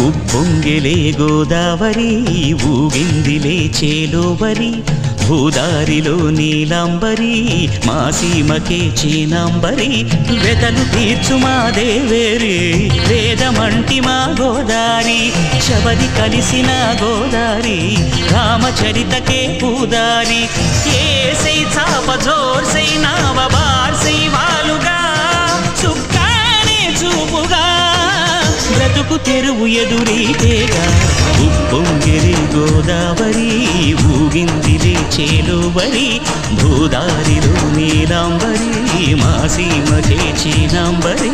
ఉప్పొంగెలే గోదావరి ఊగిందిలే చేలోవరి భూదారిలో నీలాంబరి మా సీమకే చీనాంబరి వెతలు తీర్చు మా దేవేరి వేదమంటి మా గోదారి శబరి కలిసిన గోదారి రామచరితకే పూదారి ఏసై చాప జోర్సై నావ బార్సై వాలుగా చుక్కానే చూపుగా బ్రతుకు తెరువు ఎదురీతేగా ఉప్పొంగిరి గోదావరి ఊగిందిలే చేలోవరి భూదారిలో నీలాంబరి మా సీమకే చీనాంబరి